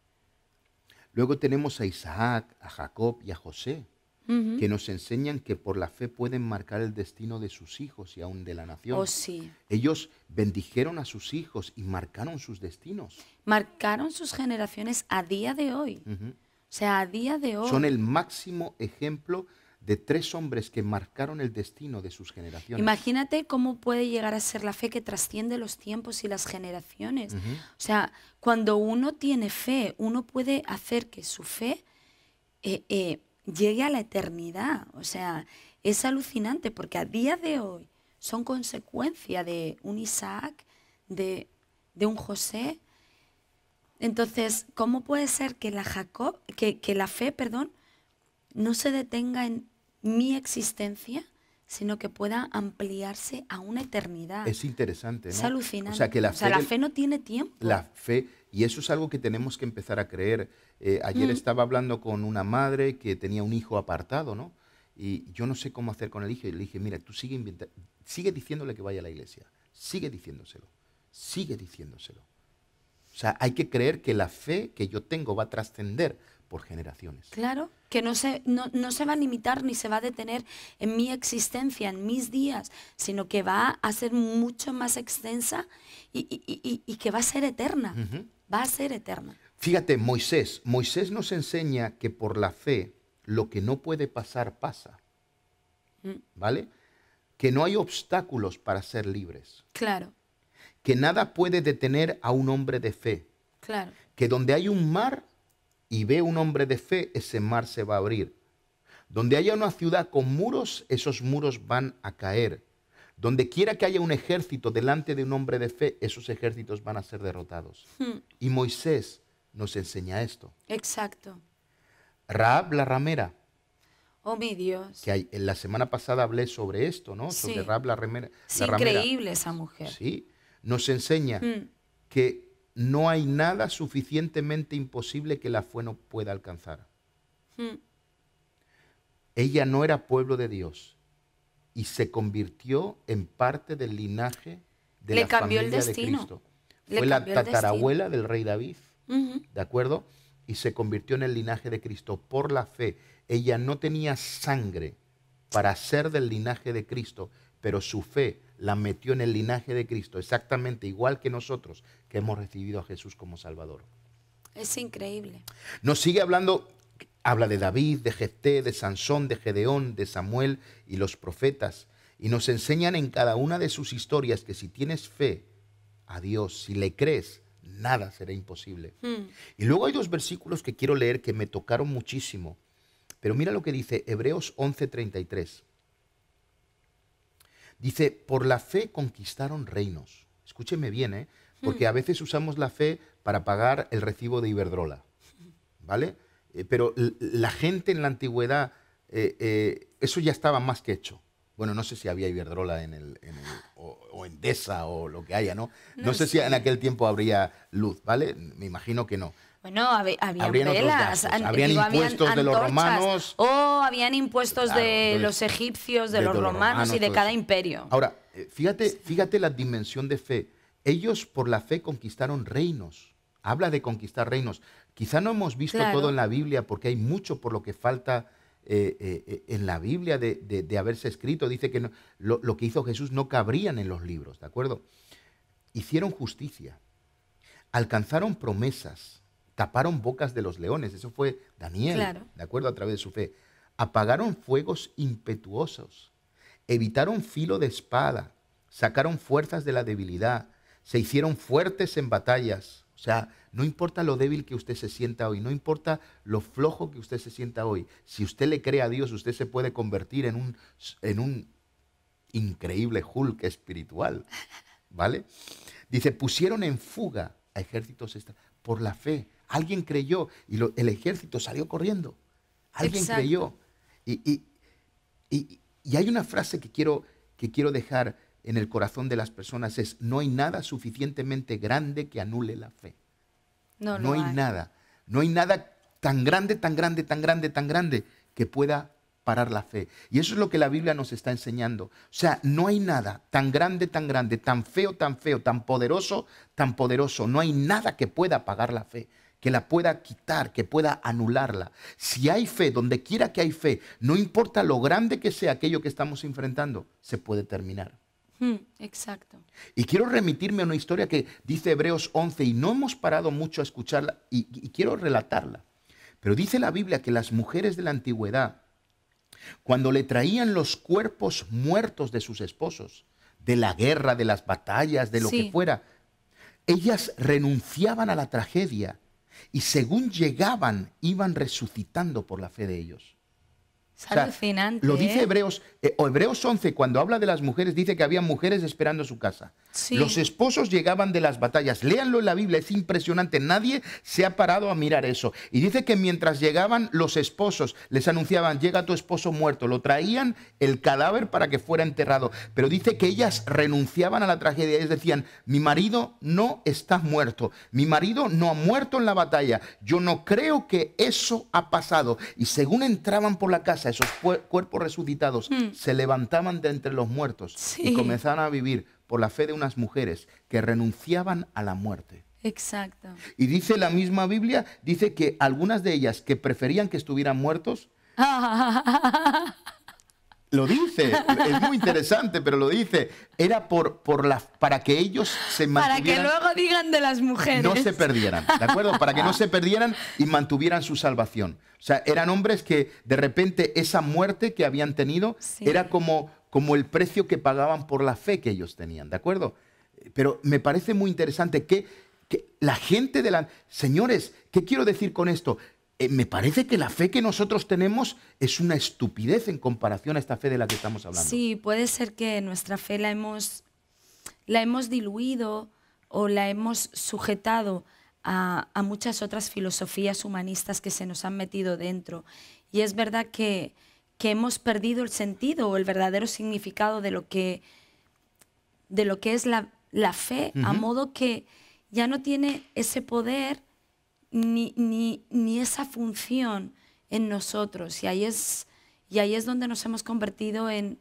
Luego tenemos a Isaac, a Jacob y a José, que nos enseñan que por la fe pueden marcar el destino de sus hijos y aún de la nación. Oh, sí. Ellos bendijeron a sus hijos y marcaron sus destinos. Marcaron sus generaciones a día de hoy. O sea, a día de hoy. Son el máximo ejemplo de 3 hombres que marcaron el destino de sus generaciones. Imagínate cómo puede llegar a ser la fe que trasciende los tiempos y las generaciones. O sea, cuando uno tiene fe, uno puede hacer que su fe llegue a la eternidad. O sea, es alucinante porque a día de hoy son consecuencia de un Isaac, de un José. Entonces, ¿cómo puede ser que la fe, no se detenga en mi existencia, sino que pueda ampliarse a una eternidad? Es interesante, ¿no? Es alucinante. O sea, que la fe no tiene tiempo. La fe, y eso es algo que tenemos que empezar a creer. Ayer estaba hablando con una madre que tenía un hijo apartado, ¿no? Y yo no sé cómo hacer con el hijo. Y le dije, mira, tú sigue diciéndole que vaya a la iglesia. Sigue diciéndoselo. Sigue diciéndoselo. O sea, hay que creer que la fe que yo tengo va a trascender por generaciones. Claro, que no se va a limitar ni se va a detener en mi existencia, en mis días, sino que va a ser mucho más extensa y que va a ser eterna. Va a ser eterna. Fíjate, Moisés nos enseña que por la fe lo que no puede pasar, pasa. ¿Vale? Que no hay obstáculos para ser libres. Claro. Que nada puede detener a un hombre de fe. Claro. Que donde hay un mar y ve un hombre de fe, ese mar se va a abrir. Donde haya una ciudad con muros, esos muros van a caer. Donde quiera que haya un ejército delante de un hombre de fe, esos ejércitos van a ser derrotados. Y Moisés nos enseña esto. Exacto. Rahab la ramera. Oh, mi Dios. Que en la semana pasada hablé sobre esto, ¿no? Sí. Sobre Rahab la ramera. Es increíble esa mujer. Sí. Nos enseña que no hay nada suficientemente imposible que la fe no pueda alcanzar. Ella no era pueblo de Dios y se convirtió en parte del linaje de la familia de Cristo. Fue la tatarabuela del rey David, ¿de acuerdo? Y se convirtió en el linaje de Cristo por la fe. Ella no tenía sangre para ser del linaje de Cristo, pero su fe la metió en el linaje de Cristo, exactamente igual que nosotros que hemos recibido a Jesús como Salvador. Es increíble. Nos sigue hablando, habla de David, de Jefté, de Sansón, de Gedeón, de Samuel y los profetas. Y nos enseñan en cada una de sus historias que si tienes fe a Dios, si le crees, nada será imposible. Y luego hay 2 versículos que quiero leer que me tocaron muchísimo. Pero mira lo que dice Hebreos 11:33. Dice, por la fe conquistaron reinos. Escúcheme bien, porque a veces usamos la fe para pagar el recibo de Iberdrola, ¿vale? Pero la gente en la antigüedad, eso ya estaba más que hecho. Bueno, no sé si había Iberdrola o Endesa o lo que haya, ¿no? No sé si en aquel tiempo habría luz, ¿vale? Me imagino que no. Bueno, habrían velas, habrían impuestos de los romanos. Habían impuestos de los egipcios, de los romanos y de cada imperio. Ahora, fíjate la dimensión de fe. Ellos por la fe conquistaron reinos. Habla de conquistar reinos. Quizá no hemos visto todo en la Biblia porque hay mucho por lo que falta en la Biblia de haberse escrito. Dice que no, lo que hizo Jesús no cabrían en los libros, ¿de acuerdo? Hicieron justicia, alcanzaron promesas, taparon bocas de los leones, eso fue Daniel, ¿de acuerdo? A través de su fe. Apagaron fuegos impetuosos, evitaron filo de espada, sacaron fuerzas de la debilidad, se hicieron fuertes en batallas. O sea, no importa lo débil que usted se sienta hoy, no importa lo flojo que usted se sienta hoy, si usted le cree a Dios, usted se puede convertir en un increíble Hulk espiritual, ¿vale? Dice, pusieron en fuga a ejércitos por la fe. Alguien creyó y el ejército salió corriendo. Alguien Exacto. creyó. Y hay una frase que quiero dejar en el corazón de las personas, es: no hay nada suficientemente grande que anule la fe. No, No hay nada. No hay nada tan grande, tan grande, tan grande, tan grande que pueda parar la fe. Y eso es lo que la Biblia nos está enseñando. O sea, no hay nada tan grande, tan feo, tan poderoso, tan poderoso. No hay nada que pueda apagar la fe, que la pueda quitar, que pueda anularla. Si hay fe, donde quiera que hay fe, no importa lo grande que sea aquello que estamos enfrentando, se puede terminar. Exacto. Y quiero remitirme a una historia que dice Hebreos 11 y no hemos parado mucho a escucharla y quiero relatarla. Pero dice la Biblia que las mujeres de la antigüedad, cuando le traían los cuerpos muertos de sus esposos, de la guerra, de las batallas, de lo que fuera, ellas renunciaban a la tragedia y según llegaban, iban resucitando por la fe de ellos. Es alucinante. Lo dice Hebreos 11, cuando habla de las mujeres, dice que había mujeres esperando su casa. Sí. Los esposos llegaban de las batallas. Léanlo en la Biblia, es impresionante. Nadie se ha parado a mirar eso. Y dice que mientras llegaban los esposos, les anunciaban: llega tu esposo muerto. Lo traían el cadáver para que fuera enterrado. Pero dice que ellas renunciaban a la tragedia. Ellas decían: mi marido no está muerto. Mi marido no ha muerto en la batalla. Yo no creo que eso ha pasado. Y según entraban por la casa, esos cuerpos resucitados se levantaban de entre los muertos y comenzaban a vivir por la fe de unas mujeres que renunciaban a la muerte. Exacto. Y dice la misma Biblia, dice que algunas de ellas que preferían que estuvieran muertos, lo dice, es muy interesante, pero lo dice, era para que ellos se mantuvieran. Para que luego digan de las mujeres. No se perdieran, ¿de acuerdo? Para que no se perdieran y mantuvieran su salvación. O sea, eran hombres que de repente esa muerte que habían tenido era como el precio que pagaban por la fe que ellos tenían, ¿de acuerdo? Pero me parece muy interesante que la gente de la... Señores, ¿qué quiero decir con esto? Me parece que la fe que nosotros tenemos es una estupidez en comparación a esta fe de la que estamos hablando. Sí, puede ser que nuestra fe la hemos diluido o la hemos sujetado a muchas otras filosofías humanistas que se nos han metido dentro. Y es verdad que hemos perdido el sentido o el verdadero significado de lo que es la fe, a modo que ya no tiene ese poder ni esa función en nosotros. Y ahí es donde nos hemos convertido en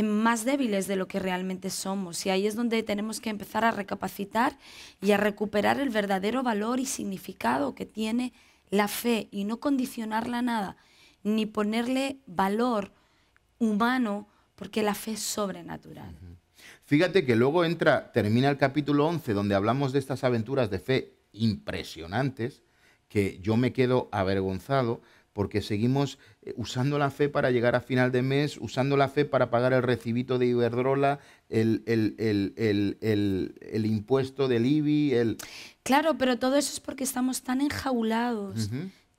más débiles de lo que realmente somos. Y ahí es donde tenemos que empezar a recapacitar y a recuperar el verdadero valor y significado que tiene la fe y no condicionarla a nada, ni ponerle valor humano, porque la fe es sobrenatural. Fíjate que luego termina el capítulo 11, donde hablamos de estas aventuras de fe impresionantes, que yo me quedo avergonzado, porque seguimos usando la fe para llegar a final de mes, usando la fe para pagar el recibito de Iberdrola, el impuesto del IBI. Claro, pero todo eso es porque estamos tan enjaulados,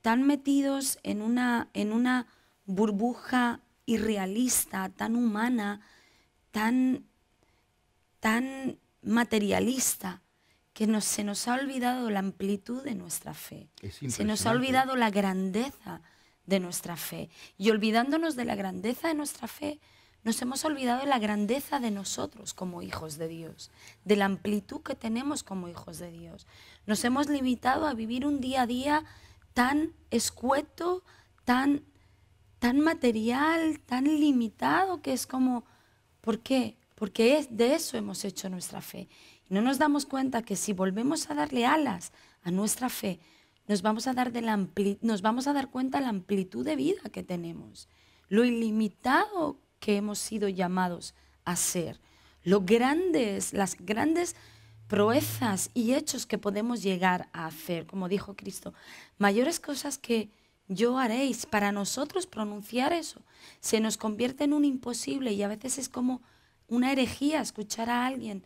tan metidos en una burbuja irrealista, tan humana, tan materialista, que se nos ha olvidado la amplitud de nuestra fe. Se nos ha olvidado la grandeza de nuestra fe. Y olvidándonos de la grandeza de nuestra fe, nos hemos olvidado de la grandeza de nosotros como hijos de Dios, de la amplitud que tenemos como hijos de Dios. Nos hemos limitado a vivir un día a día tan escueto, tan material, tan limitado, que es como, ¿por qué? Porque de eso hemos hecho nuestra fe. Y no nos damos cuenta que si volvemos a darle alas a nuestra fe, nos vamos a dar cuenta de la amplitud de vida que tenemos, lo ilimitado que hemos sido llamados a ser, las grandes proezas y hechos que podemos llegar a hacer. Como dijo Cristo, mayores cosas que yo haréis. Para nosotros pronunciar eso se nos convierte en un imposible, y a veces es como una herejía escuchar a alguien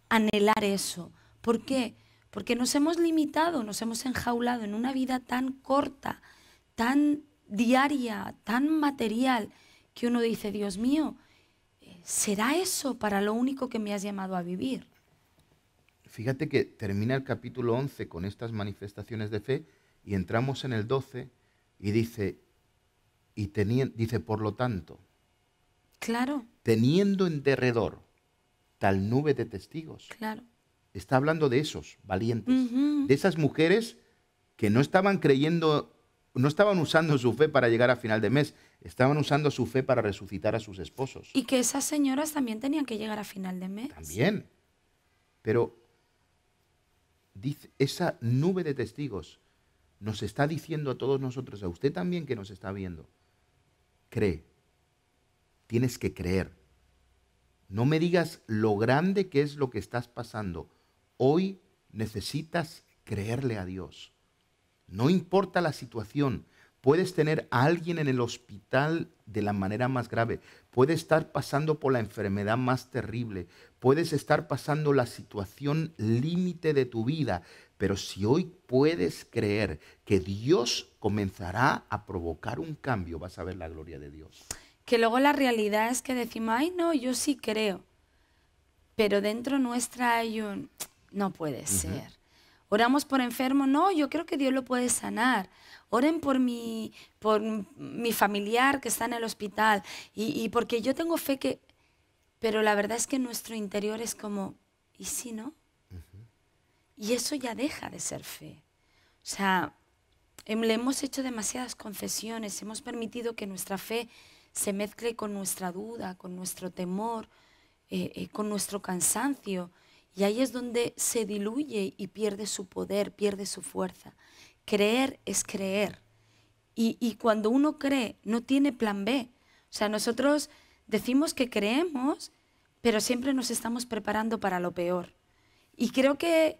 anhelar eso. ¿Por qué? Porque nos hemos limitado, nos hemos enjaulado en una vida tan corta, tan diaria, tan material, que uno dice: Dios mío, ¿será eso para lo único que me has llamado a vivir? fíjate que termina el capítulo 11 con estas manifestaciones de fe y entramos en el 12 y dice, dice, por lo tanto, Claro, teniendo en derredor tal nube de testigos. claro. Está hablando de esos valientes, Ujú. de esas mujeres que no estaban creyendo, no estaban usando su fe para llegar a final de mes, estaban usando su fe para resucitar a sus esposos. Y que esas señoras también tenían que llegar a final de mes. También. Pero dice, esa nube de testigos nos está diciendo a todos nosotros, a usted también que nos está viendo, cree, tienes que creer. No me digas lo grande que es lo que estás pasando. Hoy necesitas creerle a Dios. No importa la situación. Puedes tener a alguien en el hospital de la manera más grave. Puedes estar pasando por la enfermedad más terrible. Puedes estar pasando la situación límite de tu vida. Pero si hoy puedes creer que Dios comenzará a provocar un cambio, vas a ver la gloria de Dios. Que luego la realidad es que decimos, ay no, yo sí creo. Pero dentro nuestra hay un, no puede ser. Oramos por enfermo, no, yo creo que Dios lo puede sanar. Oren por mi familiar que está en el hospital y porque yo tengo fe que... Pero la verdad es que nuestro interior es como, ¿y si no? Y eso ya deja de ser fe. O sea, le hemos hecho demasiadas concesiones, hemos permitido que nuestra fe se mezcle con nuestra duda, con nuestro temor, con nuestro cansancio. Y ahí es donde se diluye y pierde su poder, pierde su fuerza. Creer es creer. Y cuando uno cree, no tiene plan B. O sea, nosotros decimos que creemos, pero siempre nos estamos preparando para lo peor. Y creo que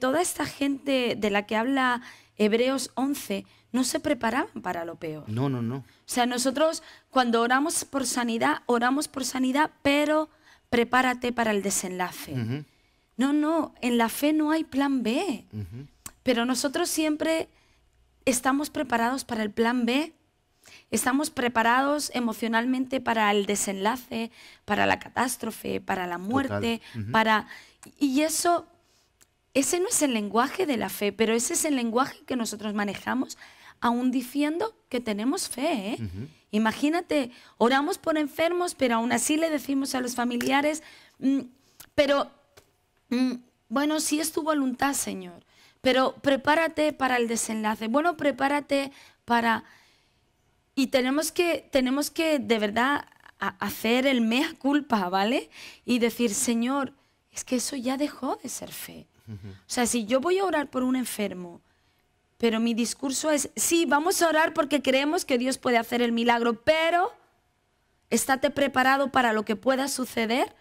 toda esta gente de la que habla Hebreos 11 no se preparaban para lo peor. No, no, no. O sea, nosotros cuando oramos por sanidad, pero prepárate para el desenlace. No, en la fe no hay plan B. Pero nosotros siempre estamos preparados para el plan B. Estamos preparados emocionalmente para el desenlace, para la catástrofe, para la muerte, Y eso, ese no es el lenguaje de la fe, pero ese es el lenguaje que nosotros manejamos, aún diciendo que tenemos fe, ¿eh? Imagínate, oramos por enfermos, pero aún así le decimos a los familiares, bueno, sí es tu voluntad, Señor, pero prepárate para el desenlace. Bueno, prepárate para... Y tenemos que de verdad hacer el mea culpa, ¿vale? Y decir, Señor, es que eso ya dejó de ser fe. O sea, si yo voy a orar por un enfermo, pero mi discurso es, sí, vamos a orar porque creemos que Dios puede hacer el milagro, pero estate preparado para lo que pueda suceder.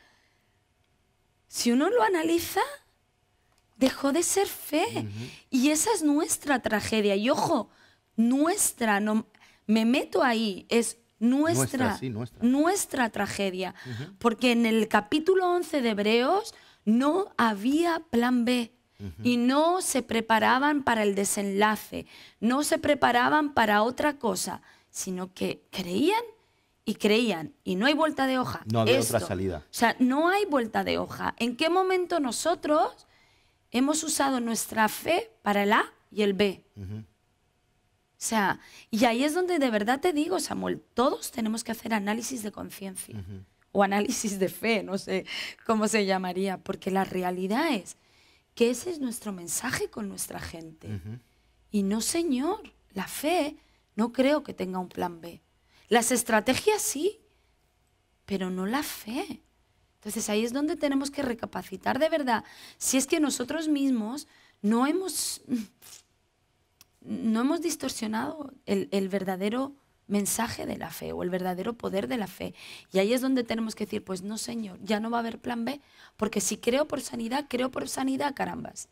Si uno lo analiza, dejó de ser fe. Y esa es nuestra tragedia. Y ojo, nuestra, no, me meto ahí, es nuestra tragedia. Porque en el capítulo 11 de Hebreos no había plan B. Y no se preparaban para el desenlace, no se preparaban para otra cosa, sino que creían y creían. Y no hay vuelta de hoja. No había otra salida. O sea, no hay vuelta de hoja. ¿En qué momento nosotros hemos usado nuestra fe para el A y el B? O sea, y ahí es donde de verdad te digo, Samuel, todos tenemos que hacer análisis de conciencia o análisis de fe, no sé cómo se llamaría, porque la realidad es que ese es nuestro mensaje con nuestra gente. Y no, Señor, la fe no creo que tenga un plan B. Las estrategias sí, pero no la fe. Entonces ahí es donde tenemos que recapacitar de verdad. Si es que nosotros mismos no hemos distorsionado el verdadero mensaje de la fe o el verdadero poder de la fe. Y ahí es donde tenemos que decir, pues no, Señor, ya no va a haber plan B, porque si creo por sanidad, carambas.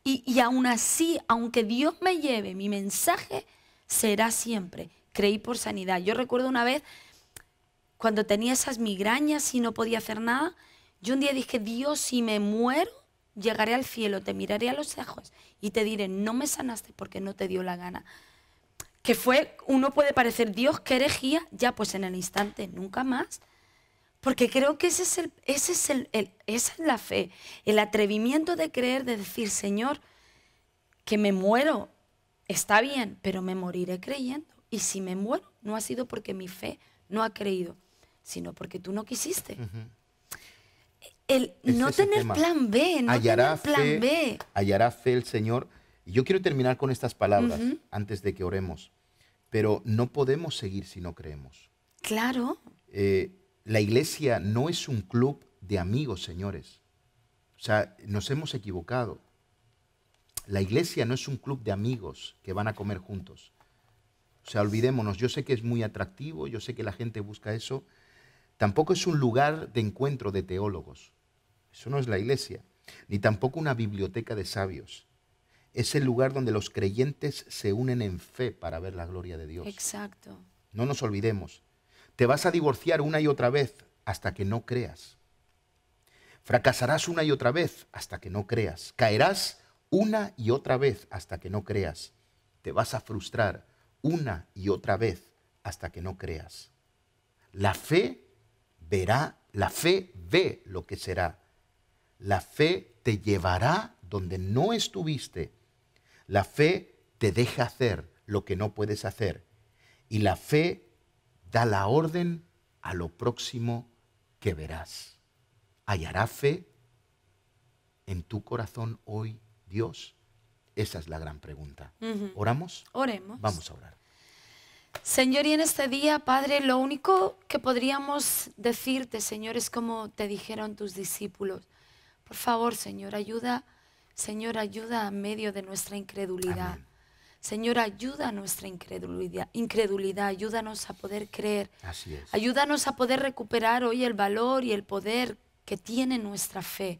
Y aún así, aunque Dios me lleve, mi mensaje será siempre, creí por sanidad. Yo recuerdo una vez, cuando tenía esas migrañas y no podía hacer nada, yo un día dije, Dios, si me muero, llegaré al cielo, te miraré a los ojos y te diré, no me sanaste porque no te dio la gana. Que fue, uno puede parecer, Dios, qué herejía, ya pues en el instante, nunca más. Porque creo que esa es la fe, el atrevimiento de creer, de decir, Señor, que me muero, está bien, pero me moriré creyendo. Y si me muero, no ha sido porque mi fe no ha creído, sino porque tú no quisiste. El no tener plan B, no tener plan B. Hallará fe el Señor. Y yo quiero terminar con estas palabras antes de que oremos. Pero no podemos seguir si no creemos. Claro. La iglesia no es un club de amigos, señores. O sea, nos hemos equivocado. La iglesia no es un club de amigos que van a comer juntos. O sea, olvidémonos. Yo sé que es muy atractivo, yo sé que la gente busca eso. Tampoco es un lugar de encuentro de teólogos. Eso no es la iglesia. Ni tampoco una biblioteca de sabios. Es el lugar donde los creyentes se unen en fe para ver la gloria de Dios. Exacto. No nos olvidemos. Te vas a divorciar una y otra vez hasta que no creas. Fracasarás una y otra vez hasta que no creas. Caerás una y otra vez hasta que no creas. Te vas a frustrar una y otra vez hasta que no creas. La fe ve lo que será. La fe te llevará donde no estuviste. La fe te deja hacer lo que no puedes hacer. Y la fe da la orden a lo próximo que verás. ¿Hallará fe en tu corazón hoy, Dios? Esa es la gran pregunta. ¿Oramos? Oremos. Vamos a orar. Señor, y en este día, Padre, lo único que podríamos decirte, Señor, es como te dijeron tus discípulos. Por favor, Señor, ayuda a medio de nuestra incredulidad. Amén. Señor, ayuda a nuestra incredulidad, ayúdanos a poder creer. Así es. Ayúdanos a poder recuperar hoy el valor y el poder que tiene nuestra fe.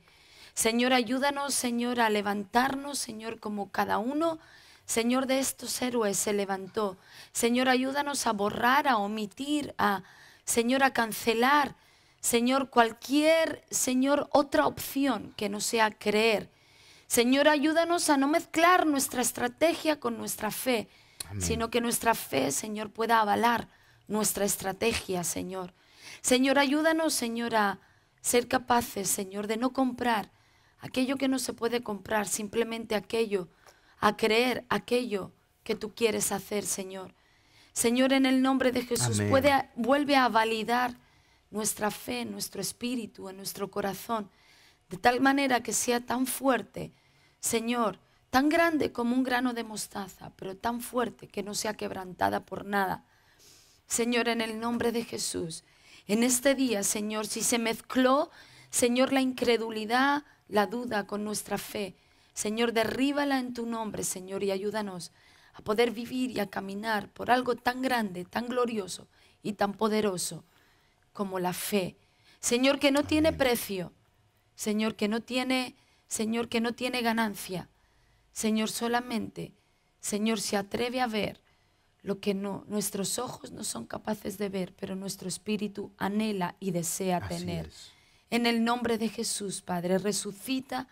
Señor, ayúdanos, Señor, a levantarnos, Señor, como cada uno, Señor, de estos héroes se levantó. Señor, ayúdanos a borrar, a omitir, Señor, a cancelar, Señor, cualquier, Señor, otra opción que no sea creer. Señor, ayúdanos a no mezclar nuestra estrategia con nuestra fe, Amén. Sino que nuestra fe, Señor, pueda avalar nuestra estrategia, Señor. Señor, ayúdanos, Señor, a ser capaces, Señor, de no comprar aquello que no se puede comprar, simplemente aquello, a creer aquello que tú quieres hacer, Señor. Señor, en el nombre de Jesús, vuelve a validar nuestra fe, nuestro espíritu, en nuestro corazón, de tal manera que sea tan fuerte, Señor, tan grande como un grano de mostaza, pero tan fuerte que no sea quebrantada por nada. Señor, en el nombre de Jesús, en este día, Señor, si se mezcló, Señor, la incredulidad, la duda con nuestra fe, Señor, derríbala en tu nombre, Señor, y ayúdanos a poder vivir y a caminar por algo tan grande, tan glorioso y tan poderoso como la fe. Señor, que no tiene precio, Señor, que no tiene ganancia. Señor, solamente, Señor, se atreve a ver lo que nuestros ojos no son capaces de ver, pero nuestro espíritu anhela y desea tener. En el nombre de Jesús, Padre, resucita,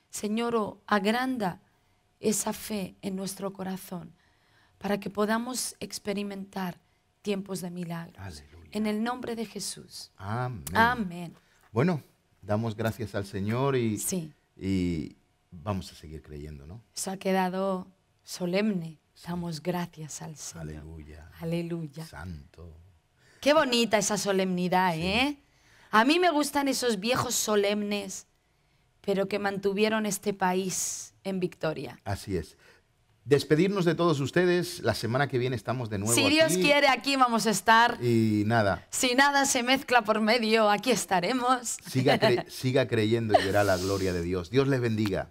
Señor, o agranda esa fe en nuestro corazón para que podamos experimentar tiempos de milagros. Aleluya. En el nombre de Jesús. Amén. Amén. Bueno, damos gracias al Señor Sí. y vamos a seguir creyendo, ¿no? Eso ha quedado solemne. Damos gracias al Señor. Aleluya. Aleluya. Santo. Qué bonita esa solemnidad, ¿eh? A mí me gustan esos viejos solemnes, pero que mantuvieron este país en victoria. Así es. Despedirnos de todos ustedes. La semana que viene estamos de nuevo Si aquí. Dios quiere, aquí vamos a estar. Y nada. Si nada se mezcla por medio, aquí estaremos. Siga creyendo y verá la gloria de Dios. Dios les bendiga.